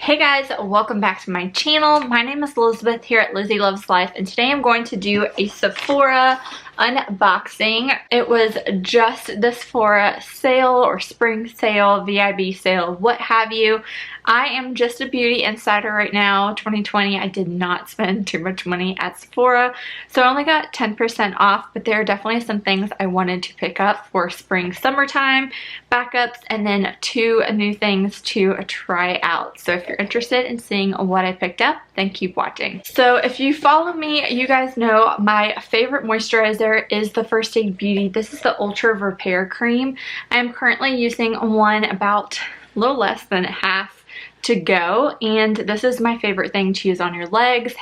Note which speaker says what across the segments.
Speaker 1: Hey guys, welcome back to my channel. My name is Elizabeth here at Lizzie Loves Life, and today I'm going to do a Sephora unboxing. It was just the Sephora sale or spring sale, VIB sale, what have you. I am just a beauty insider right now, 2020. I did not spend too much money at Sephora, so I only got 10% off, but there are definitely some things I wanted to pick up for spring, summertime backups, and then 2 new things to try out. So if you're interested in seeing what I picked up, then keep watching. So if you follow me, you guys know my favorite moisturizer is the First Aid Beauty. This is the Ultra Repair Cream. I am currently using one about a little less than half to go, and this is my favorite thing to use on your legs,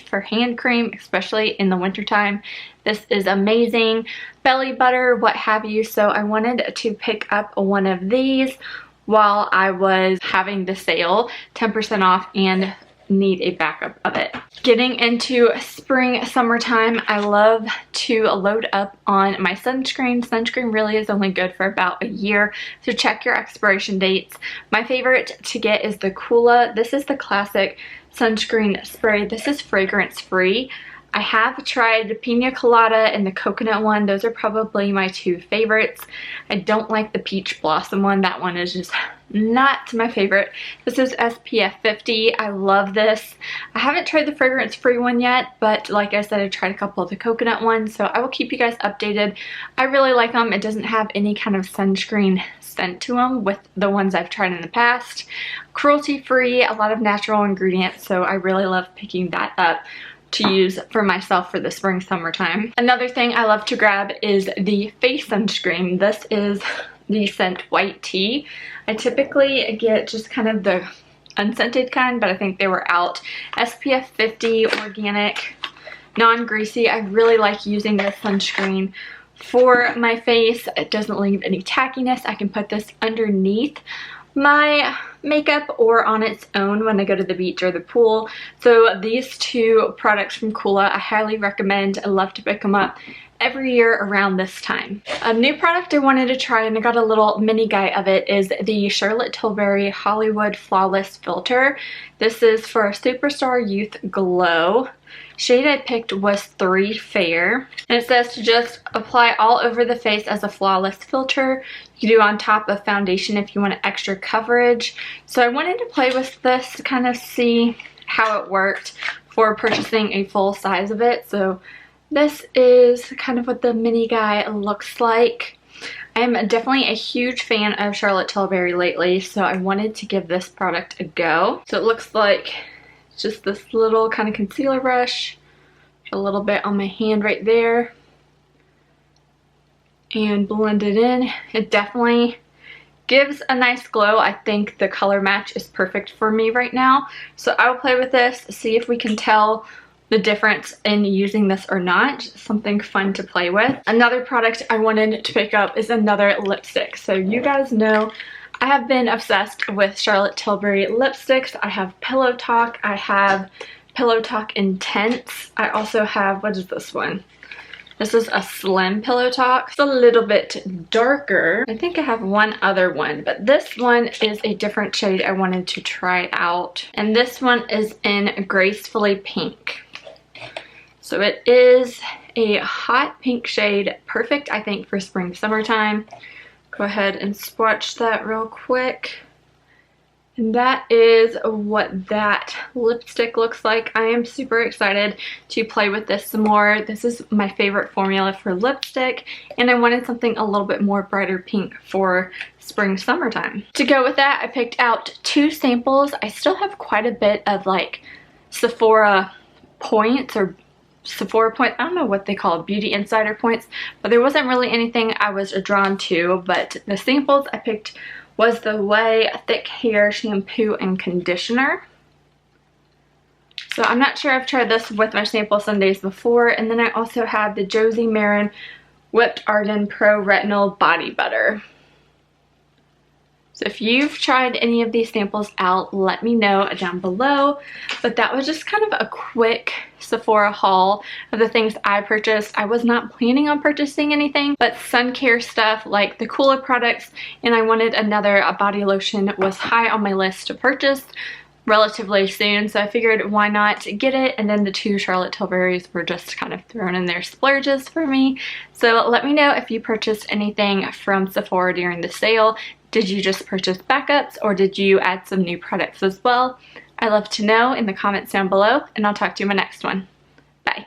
Speaker 1: for hand cream, especially in the wintertime. This is amazing. Belly butter, what have you. So I wanted to pick up one of these while I was having the sale, 10% off, and need a backup of it. Getting into spring, summertime, I love to load up on my sunscreen. Sunscreen really is only good for about a year, so check your expiration dates. My favorite to get is the COOLA. This is the classic sunscreen spray. This is fragrance free. I have tried the Pina Colada and the coconut one. Those are probably my 2 favorites. I don't like the peach blossom one. That one is just not my favorite. This is SPF 50. I love this. I haven't tried the fragrance free one yet, but like I said, I tried a couple of the coconut ones, so I will keep you guys updated. I really like them. It doesn't have any kind of sunscreen scent to them with the ones I've tried in the past. Cruelty free, a lot of natural ingredients, so I really love picking that up to use for myself for the spring, summertime. Another thing I love to grab is the face sunscreen. This is the scent White Tea. I typically get just kind of the unscented kind, but I think they were out. SPF 50, organic, non-greasy. I really like using this sunscreen for my face. It doesn't leave any tackiness. I can put this underneath my makeup or on its own when I go to the beach or the pool. So these 2 products from COOLA I highly recommend. I love to pick them up every year around this time. A new product I wanted to try, and I got a little mini guy of it, is the Charlotte Tilbury Hollywood Flawless Filter. This is for Superstar Youth Glow. Shade I picked was 3 Fair, and it says to just apply all over the face as a flawless filter. You do on top of foundation if you want extra coverage. So I wanted to play with this to kind of see how it worked for purchasing a full size of it. So this is kind of what the mini guy looks like. I'm definitely a huge fan of Charlotte Tilbury lately, so I wanted to give this product a go. So it looks like just this little kind of concealer brush, a little bit on my hand right there, and blend it in. It definitely gives a nice glow. I think the color match is perfect for me right now, so I will play with this, see if we can tell the difference in using this or not. Just something fun to play with. Another product I wanted to pick up is another lipstick. So you guys know I have been obsessed with Charlotte Tilbury lipsticks. I have Pillow Talk. I have Pillow Talk Intense. I also have, what is this one? This is a Slim Pillow Talk. It's a little bit darker. I think I have one other one, but this one is a different shade I wanted to try out. And this one is in Gracefully Pink. So it is a hot pink shade, perfect I think for spring, summertime. Go ahead and swatch that real quick. And that is what that lipstick looks like. I am super excited to play with this some more. This is my favorite formula for lipstick, and I wanted something a little bit more brighter pink for spring, summertime. To go with that, I picked out 2 samples. I still have quite a bit of like Sephora points or Sephora points. I don't know what they call it, beauty insider points, but there wasn't really anything I was drawn to. But the samples I picked was the Way Thick Hair Shampoo and Conditioner. So I'm not sure I've tried this with my sample Sundays before. And then I also have the Josie Maran Whipped Argan Pro Retinol Body Butter. So if you've tried any of these samples out, let me know down below. But that was just kind of a quick Sephora haul of the things I purchased. I was not planning on purchasing anything, but sun care stuff like the COOLA products, and I wanted another body lotion was high on my list to purchase. relatively soon, so I figured why not get it. And then the 2 Charlotte Tilburys were just kind of thrown in their splurges for me. So let me know if you purchased anything from Sephora during the sale. Did you just purchase backups, or did you add some new products as well? I'd love to know in the comments down below, and I'll talk to you in my next one. Bye.